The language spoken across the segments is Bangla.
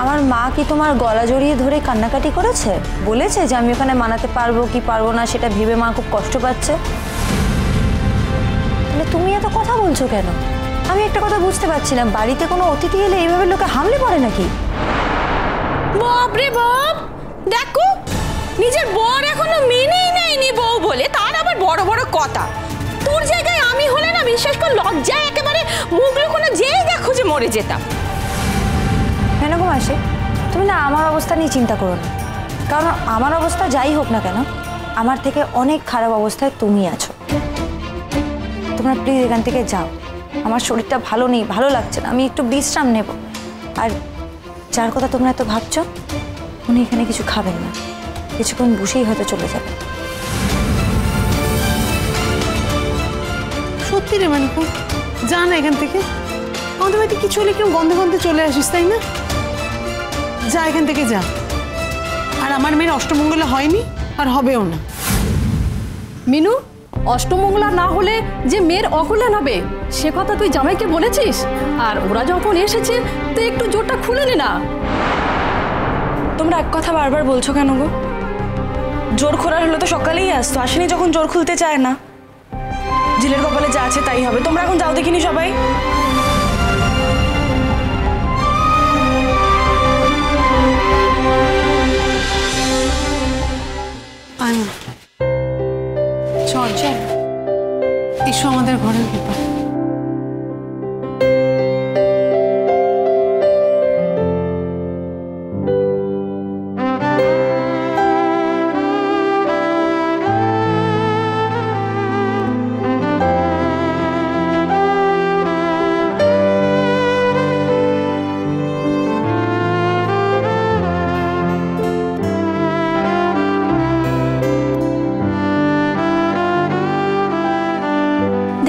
আমার মা কি তোমার গলা জড়িয়ে ধরে কান্নাকাটি করেছে? বলেছে যে আমি ওখানে মানাতে পারবো কি পারবো না সেটা ভেবে মা খুব কষ্ট পাচ্ছে? তাহলে তুমি এত কথা বলছো কেন? আমি একটা কথা বুঝতে পারছিলাম, বাড়িতে কোনো অতিথি এলে এইভাবে লোকে হামলে পড়ে নাকি? বাপ রে বাপ, দেখো নিজের বর এখনো মেনেই নেয়নি বউ বলে, তার আবার বড় বড় কথা। তোর জায়গায় আমি হলে না বিশ্বাস কর লজ্জায় একেবারে মুখ লুকোনো জায়গা খুঁজে মরে যেতাম। কেন গো মাসি, তুমি না আমার অবস্থা নিয়ে চিন্তা করো না, কারণ আমার অবস্থা যাই হোক না কেন আমার থেকে অনেক খারাপ অবস্থায় তুমি আছো। তোমরা প্লিজ এখান থেকে যাও, আমার শরীরটা ভালো নেই, ভালো লাগছে না, আমি একটু বিশ্রাম নেব। আর যার কথা তোমরা এত ভাবছো উনি এখানে কিছু খাবেন না, কিছুক্ষণ বসেই হয়তো চলে যাবে। সত্যি রে মানিকু, যা না এখান থেকে। আমাদের বাড়িতে কিছু হলে কেউ গন্ধে গন্ধে চলে আসিস, তাই না? যা এখান থেকে যা। আর আমার মেয়ের অষ্টমঙ্গলা হয়নি আর হবেও না। মিনু, অষ্টমঙ্গলা না হলে যে মেয়ের অকল্যাণ হবে সে কথা তুই জামাইকে বলেছিস? আর ওরা যখন এসেছে তুই একটু জোরটা খুলে নে না। তোমরা এক কথা বারবার বলছো কেন গো? জোর খোলার হলে তো সকালেই আসতো, আসেনি যখন জোর খুলতে চায় না। ঝিলের কপালে যা আছে তাই হবে। তোমরা এখন যাও দেখিনি সবাই। চল চল, এসো আমাদের ঘরের ব্যাপার।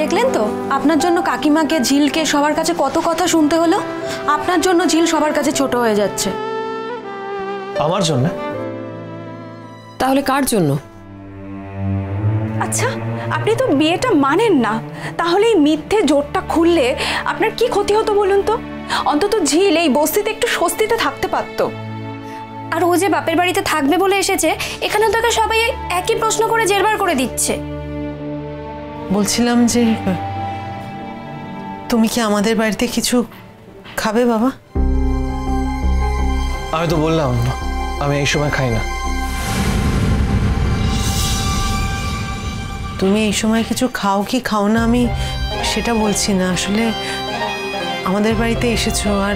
দেখলেন তো আপনার জন্য কাকিমাকে, ঝিলকে সবার কাছে কত কথা শুনতে হলো। আপনার জন্য ঝিল সবার কাছে ছোট হয়ে যাচ্ছে। আমার জন্য? তাহলে কার জন্য? আচ্ছা, আপনি তো বিয়েটা মানেন না, তাহলে এই মিথ্যে জোরটা খুললে আপনার কি ক্ষতি হতো বলুন তো? অন্তত ঝিল এই বস্তিতে একটু স্বস্তিতে থাকতে পারতো। আর ও যে বাপের বাড়িতে থাকবে বলে এসেছে, এখানে তোকে সবাই একই প্রশ্ন করে জেরবার করে দিচ্ছে। বলছিলাম যে তুমি কি আমাদের বাড়িতে কিছু খাবে বাবা? আমি তো বললাম আমি এই সময় খাই না। তুমি এই সময় কিছু খাও কি খাও না আমি সেটা বলছি না, আসলে আমাদের বাড়িতে এসেছো আর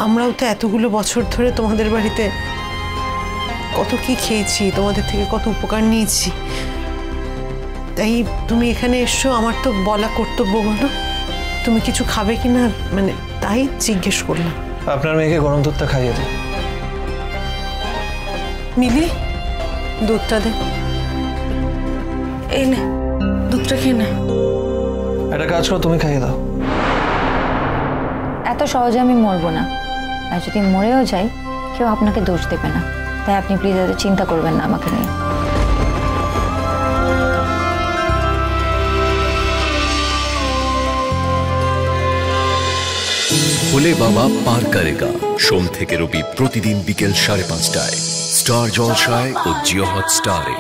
আমরাও তো এতগুলো বছর ধরে তোমাদের বাড়িতে কত কি খেয়েছি, তোমাদের থেকে কত উপকার নিয়েছি। তাই তুমি এখানে এসছো, আমার তো বলা কর্তব্য, বলো তুমি কিছু খাবে কিনা, মানে তাই জিজ্ঞেস করলাম। আপনার মেয়েকে গরম দুধটা খাইয়ে দিন। মিলি, দুধটা দে। এই নে, দুধটা খেয়ে নে। একটা কাজ করো, তুমি খাইয়ে দাও। এত সহজে আমি মরবো না, আর যদি মরেও যাই কেউ আপনাকে দোষ দেবে না, তাই আপনি প্লিজ এত চিন্তা করবেন না আমাকে নিয়ে। भोले बाबा पार करेगा सोम থেকে রবি প্রতিদিন বিকেল 5:30টায় স্টার জলসায় ও জিও হটস্টারে।